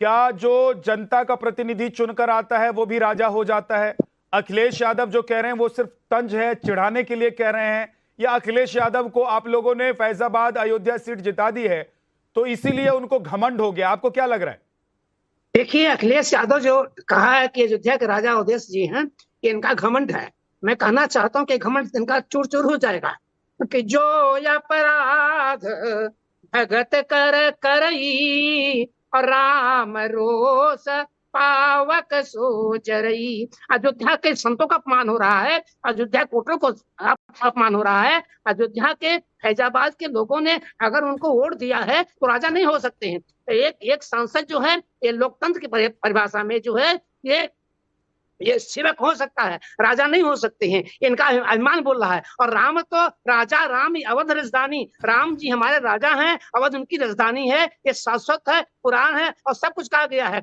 क्या जो जनता का प्रतिनिधि चुनकर आता है वो भी राजा हो जाता है? अखिलेश यादव जो कह रहे हैं वो सिर्फ तंज है, चिढ़ाने के लिए कह रहे हैं, या अखिलेश यादव को आप लोगों ने फैजाबाद अयोध्या सीट जिता दी है तो इसीलिए उनको घमंड हो गया? आपको क्या लग रहा है? देखिए, अखिलेश यादव जो कहा है कि अयोध्या के राजा अवधेश जी हैं, कि इनका घमंड है, मैं कहना चाहता हूं कि घमंड इनका चूर चूर हो जाएगा। कि जो अपराध भगत कर करई और राम रोष पावक सो जरई। अयोध्या के संतों का अपमान हो रहा है, अयोध्या कोटों को अपमान हो रहा है। अयोध्या के फैजाबाद के लोगों ने अगर उनको वोट दिया है तो राजा नहीं हो सकते हैं। एक सांसद जो है, ये लोकतंत्र की परिभाषा में जो है, ये सेवक हो सकता है, राजा नहीं हो सकते हैं। इनका अभिमान बोल रहा है। और राम तो राजा, राम अवध राजधानी, राम जी हमारे राजा हैं, अवध उनकी राजधानी है। ये शाश्वत है, पुराण है और सब कुछ कहा गया है।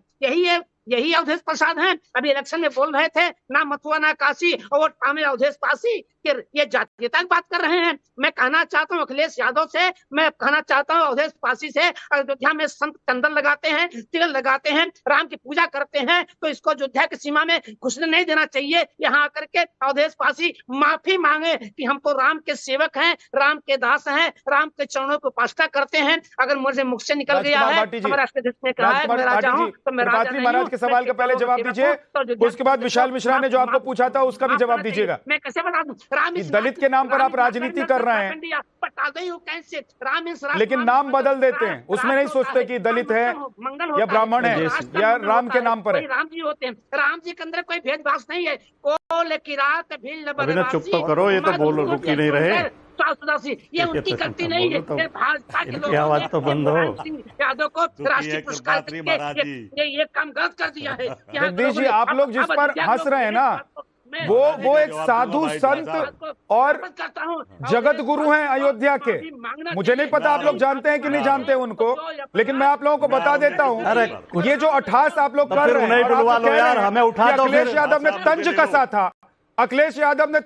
यही अवधेश प्रसाद हैं, अभी इलेक्शन में बोल रहे थे ना मथुआ ना काशी और वो टामे अवधेश पासी, कि ये जातीयता की बात कर रहे हैं। मैं कहना चाहता हूँ अखिलेश यादव से, मैं कहना चाहता हूँ अवधेश पासी से, अयोध्या में संत चंदन लगाते हैं, तिलक लगाते हैं, राम की पूजा करते हैं, तो इसको अयोध्या की सीमा में घुसने नहीं देना चाहिए। यहाँ आकर के अवधेश पासी माफी मांगे कि हम तो राम के सेवक हैं, राम के दास हैं, राम के चरणों की उपासना करते हैं। अगर मुझे मुख से निकल गया है, हमारा राष्ट्रपति ने कहा है मैं राजा हूँ, तो मैं राजा नहीं हूँ। के सवाल का पहले जवाब दीजिए, उसके बाद विशाल मिश्रा ने जो आपको पूछा था उसका भी जवाब दीजिएगा। मैं कैसे बता दूं? राम दलित के नाम पर आप राजनीति कर रहे हैं, लेकिन नाम बदल देते हैं, उसमें नहीं सोचते कि दलित है या ब्राह्मण है या राम के नाम पर है। राम जी होते हैं, राम जी के अंदर कोई भेदभाव नहीं है। कोल की रात अभी चुप तो करो, ये तो बोल रुक ही नहीं रहे। ये उनकी गलती नहीं है, भाजपा के लोग आवाज तो बंद हो। यादव को राष्ट्रीय पुरस्कार ये काम गलत कर दिया है। जगदीश जी, आप लोग जिस पर हंस रहे हैं ना, वो एक साधु संत और जगत गुरु हैं अयोध्या के। मुझे नहीं पता आप लोग जानते हैं कि नहीं जानते उनको, लेकिन मैं आप लोगों को बता देता हूं, ये जो अठास आप लोग कर रहे हैं, हमें उठा दो। अखिलेश यादव ने तंज कसा था, अखिलेश यादव ने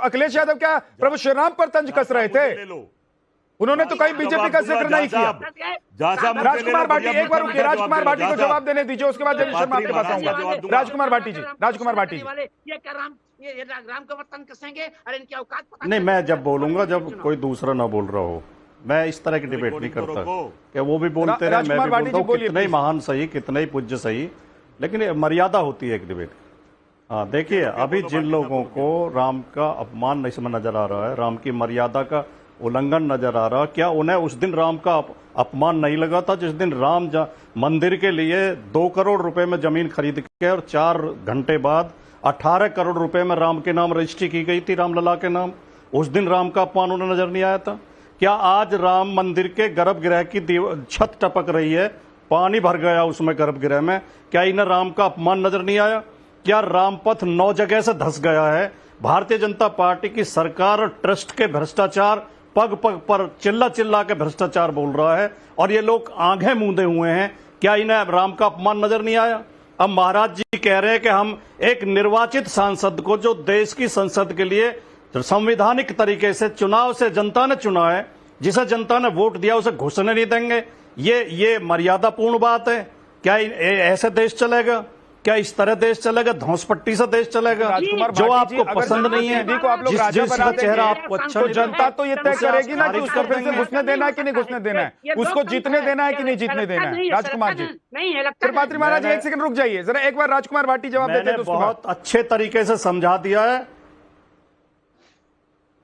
अखिलेश यादव क्या प्रभु श्री राम पर तंज कस रहे थे? उन्होंने तो कहीं बीजेपी का जिक्र नहीं किया। राजकुमार भाटी, एक बार रुकिए, राजकुमार भाटी को जवाब देने दीजिए, उसके बाद जय शर्मा आपके पास आऊंगा। राजकुमार भाटी जी, राजकुमार भाटी जी, ये राम को वर्तन कसेंगे और इनकी औकात नहीं। मैं जब बोलूंगा, जब कोई दूसरा ना बोल रहा हो, मैं इस तरह की डिबेट नहीं करता कि वो भी बोलते रहे, मैं भी बोलता हूँ। कितना ही महान सही, कितना ही पूज्य सही, लेकिन मर्यादा होती है एक डिबेट। हाँ, देखिए, अभी जिन लोगों को राम का अपमान इसमें नजर आ रहा है, राम की मर्यादा का उल्लंघन नजर आ रहा है, क्या उन्हें उस दिन राम का अपमान नहीं लगा था जिस दिन राम मंदिर के लिए 2 करोड़ रुपए में जमीन खरीद के और 4 घंटे बाद 18 करोड़ रुपए में राम के नाम रजिस्ट्री की गई थी, रामलला के नाम? उस दिन राम का अपमान उन्हें नजर नहीं आया था? क्या आज राम मंदिर के गर्भगृह की छत टपक रही है, पानी भर गया उसमें गर्भगृह में, क्या इन्हें राम का अपमान नजर नहीं आया? क्या रामपथ 9 जगह से धंस गया है? भारतीय जनता पार्टी की सरकार और ट्रस्ट के भ्रष्टाचार पग पग पर चिल्ला चिल्ला के भ्रष्टाचार बोल रहा है और ये लोग आंखें मूंदे हुए हैं। क्या इन्हें राम का अपमान नजर नहीं आया? अब महाराज जी कह रहे हैं कि हम एक निर्वाचित सांसद को, जो देश की संसद के लिए संवैधानिक तरीके से चुनाव से जनता ने चुना है, जिसे जनता ने वोट दिया, उसे घुसने नहीं देंगे। ये मर्यादापूर्ण बात है क्या? ऐसे देश चलेगा क्या? इस तरह देश चलेगा? धौंसपट्टी से देश चलेगा? जो आपको पसंद नहीं है, जिसका चेहरा आपको अच्छा, तो जनता तो ये तय करेगी ना कि उसको फिर से घुसने देना है कि नहीं घुसने देना है, उसको जीतने देना है कि नहीं जीतने देना है। राजकुमार जी, त्रिपाठी महाराज एक सेकंड रुक जाइए जरा, एक बार राजकुमार भाटी जवाब देते हैं। बहुत अच्छे तरीके से समझा दिया है,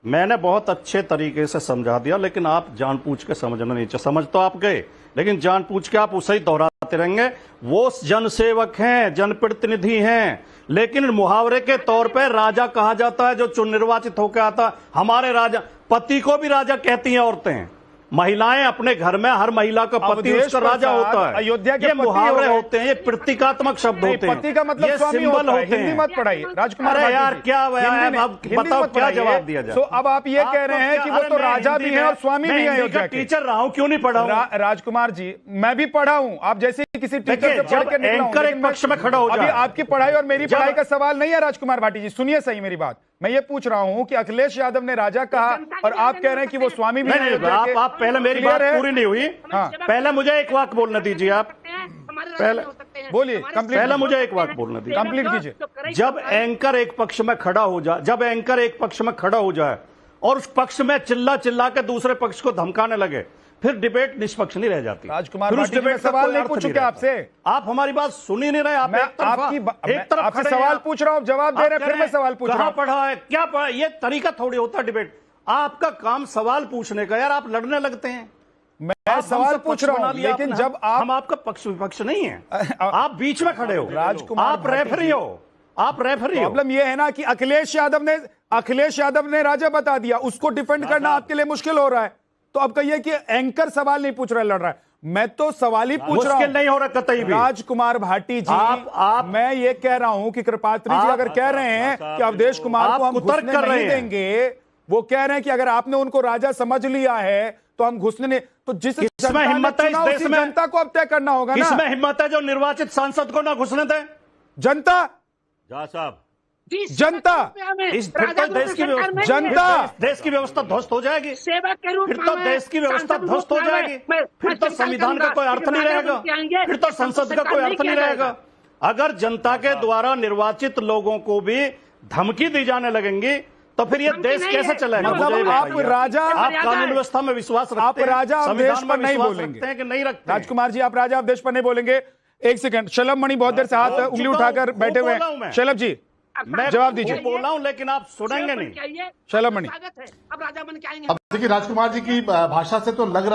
मैंने बहुत अच्छे तरीके से समझा दिया, लेकिन आप जानबूझ के समझना नहीं चाहिए। समझ तो आप गए, लेकिन जानबूझ के आप उसे ही दोहराते रहेंगे। वो जनसेवक हैं, जनप्रतिनिधि हैं, लेकिन मुहावरे के तौर पे राजा कहा जाता है जो चुन निर्वाचित होकर आता। हमारे राजा, पति को भी राजा कहती हैं औरतें, महिलाएं अपने घर में, हर महिला का पति उसका राजा होता है। अयोध्या के मुहावरे होते हैं, ये प्रतीकात्मक शब्द होते हैं, पति का मतलब ये स्वामी सिंबल होता है। होते हिंदी हैं। मत पढ़ाइए राजकुमार अरे यार, क्या अब बताओ क्या जवाब दिया जाए? तो अब आप ये कह रहे हैं कि वो तो राजा भी है और स्वामी भी है अयोध्या के। टीचर रहा हूं, क्यों नहीं पढ़ा हूं? राजकुमार जी, मैं भी पढ़ा हूं, आप जैसे किसी टीचर से पढ़ के निकला हूं, एंकर एक पक्ष में खड़ा हो जाए। अभी आपकी पढ़ाई और मेरी पढ़ाई का सवाल नहीं है राजकुमार भाटी जी, सुनिए सही मेरी बात। मैं ये पूछ रहा हूं कि अखिलेश यादव ने राजा कहा और आप कह रहे हैं कि वो स्वामी भी है। आप पहले मेरी बात पूरी नहीं हुई, पहले मुझे एक वाक्य बोलने दीजिए आप। बोलिए, कंप्लीट पहले मुझे एक बात बोलने दीजिए, कंप्लीट कीजिए। जब एंकर एक पक्ष में खड़ा हो जाए और उस पक्ष में चिल्ला चिल्ला के दूसरे पक्ष को धमकाने लगे, फिर डिबेट निष्पक्ष नहीं रह जाती। राजकुमार फिर उस भाटी जी, मैं डिबेट का सवाल कोई नहीं अर्थ पूछू नहीं क्या रहता। आपसे? आप हमारी बात सुन ही नहीं रहे। आप मैं एक तरफा आपसे खड़े सवाल हैं। पूछ रहा हूं, जवाब दे रहे हैं, फिर मैं सवाल पूछ रहा कहां हूं। पढ़ा है, क्या पढ़ा? ये तरीका थोड़ी होता है डिबेट। आपका काम सवाल पूछने का, यार आप लड़ने लगते हैं। मैं सवाल पूछ रहा हूं, लेकिन जब हम आपका पक्ष विपक्ष नहीं है, आप बीच में खड़े हो, राजकुमार आप रेफरी हो, आप रेफरी हो। प्रॉब्लम यह है ना कि अखिलेश यादव ने राजा बता दिया, उसको डिफेंड करना आपके लिए मुश्किल हो रहा है। तो अब कहिए कि एंकर सवाल नहीं पूछ रहा है, लड़ रहा है। मैं तो सवाल ही पूछ रहा हूं। मुश्किल नहीं हो रहा कतई भी। राजकुमार भाटी जी, मैं ये कह रहा हूं कि कृपात्री जी अगर कह रहे हैं कि अवधेश कुमार को हम घुसने नहीं देंगे, वो कह रहे हैं कि अगर आपने उनको राजा समझ लिया है तो हम घुसने नहीं, तो जिस जनता ने हिम्मत है इस चुना, देश उसी में, जनता को अब तय करना होगा ना। इसमें हिम्मत है जो निर्वाचित सांसद को ना घुसने दे? जनता, साहब, जनता, इस फिर तो देश की जनता, देश की व्यवस्था ध्वस्त हो जाएगी। सेवक के रूप फिर तो देश की व्यवस्था ध्वस्त हो जाएगी। फिर तो संविधान का कोई अर्थ नहीं रहेगा, फिर तो संसद का कोई अर्थ नहीं रहेगा। अगर जनता के द्वारा निर्वाचित लोगों को भी धमकी दी जाने लगेंगी तो फिर ये देश कैसे चलेगा? मतलब आप राजा, आप कानून व्यवस्था में विश्वास रखते हैं, आप राजा अवधेश पर नहीं विश्वास बोलेंगे रखते हैं कि नहीं रखते? राजकुमार जी, आप राजा अवधेश पर नहीं बोलेंगे। एक सेकंड, शलभ मणि बहुत देर से हाथ उंगली उठाकर बैठे हुए हैं। शलभ जी, मैं जवाब दीजिए। बोला हूं लेकिन आप सुनेंगे नहीं। शलभ मणि, अब राजा बन के आएंगे। अब देखिए, राजकुमार जी की भाषा से तो लग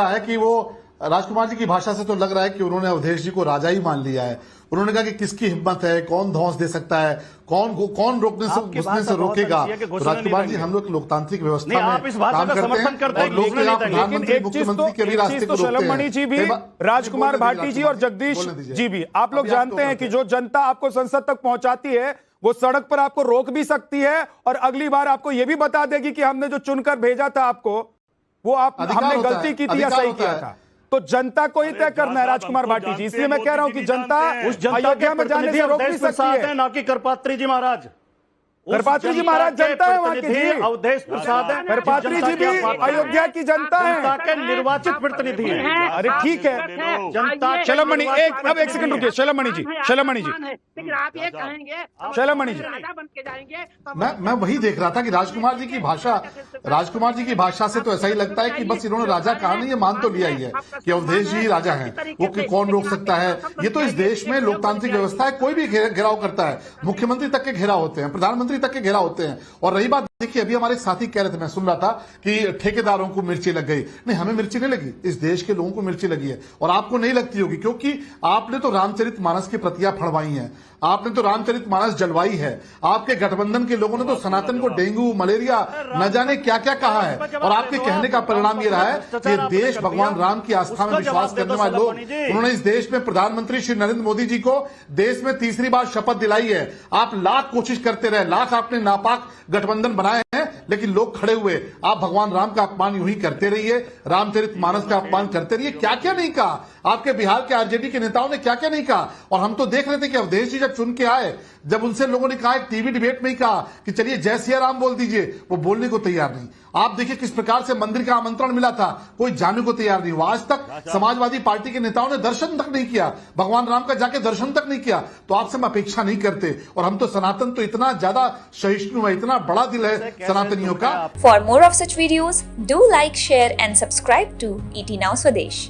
रहा है कि उन्होंने अवधेश जी को राजा ही मान लिया है। उन्होंने कहा कि किसकी हिम्मत है, कौन धौंस दे सकता है, कौन रोकने से घुसने से रोकेगा। तो राजकुमार जी, हम लोग लोकतांत्रिक व्यवस्था में काम करते हैं और लोग प्रधानमंत्री मुख्यमंत्री के भी रास्ते को रोकते हैं। शलभ मणि जी भी, राजकुमार भाटी जी और जगदीश जी भी, आप लोग जानते हैं कि जो जनता आपको संसद तक पहुंचाती है वो सड़क पर आपको रोक भी सकती है और अगली बार आपको यह भी बता देगी कि हमने जो चुनकर भेजा था आपको, वो हमने गलती की थी या सही किया था। तो जनता को ही तय करना है राजकुमार भाटी जी। इसलिए मैं कह रहा हूं कि जनता अयोध्या में जाने से रोक नहीं सकती है। ना कि करपात्री जी महाराज। करपात्री जी महाराज जनता है वहां की जी। अवधेश प्रसाद है, करपात्री जी भी अयोध्या की जनता है, के निर्वाचित प्रतिनिधि है। अरे ठीक है, जनता। शलभ मणि, अब एक सेकंड रुकिए। शलभ मणि जी, लेकिन आप ये कहेंगे, शलभ मणि जी, राजा बन के जाएंगे। मैं वही देख रहा था कि राजकुमार जी की भाषा से तो ऐसा ही लगता है कि बस इन्होंने राजा कहा नहीं, ये मान तो लिया ही है कि अवधेश जी राजा हैं। वो कौन रोक सकता है? ये तो इस देश में लोकतांत्रिक व्यवस्था है, कोई भी घेराव करता है, मुख्यमंत्री तक के घेराव होते हैं, प्रधानमंत्री तक के घेराव होते हैं। और रही बात, देखिए अभी हमारे साथी कह रहे थे, मैं सुन रहा था कि ठेकेदारों को मिर्ची लग गई। नहीं, हमें मिर्ची नहीं लगी, इस देश के लोगों को मिर्ची लगी है और आपको नहीं लगती होगी, क्योंकि आपने तो रामचरितमानस की प्रतियां फड़वाई हैं, आपने तो रामचरितमानस जलवाई है। आपके गठबंधन के लोगों ने तो सनातन को डेंगू, मलेरिया, न जाने क्या क्या कहा है। और आपके कहने का परिणाम ये रहा है कि देश भगवान राम की आस्था में विश्वास करने वाले लोग, उन्होंने इस देश में प्रधानमंत्री श्री नरेंद्र मोदी जी को देश में तीसरी बार शपथ दिलाई है। आप लाख कोशिश करते रहे, लाख आपने नापाक गठबंधन बनाए हैं, लेकिन लोग खड़े हुए। आप भगवान राम का अपमान यूं ही करते रहिए, रामचरितमानस का अपमान करते रहिए। क्या क्या नहीं कहा आपके बिहार के आरजेडी के नेताओं ने, क्या क्या नहीं कहा। और हम तो देख रहे थे कि अवधेश जी जब चुन के आए, जब उनसे लोगों ने कहा, एक टीवी डिबेट में ही कहा कि चलिए जय सिया राम बोल दीजिए, वो बोलने को तैयार नहीं। आप देखिए किस प्रकार से मंदिर का आमंत्रण मिला था, कोई जाने को तैयार नहीं हुआ। आज तक समाजवादी पार्टी के नेताओं ने दर्शन तक नहीं किया, भगवान राम का जाके दर्शन तक नहीं किया। तो आपसे हम अपेक्षा नहीं करते। और हम तो सनातन तो इतना ज्यादा सहिष्णु है, इतना बड़ा दिल है सनातनियों का। For more of such videos, do like, share and subscribe to ET Now Swadesh.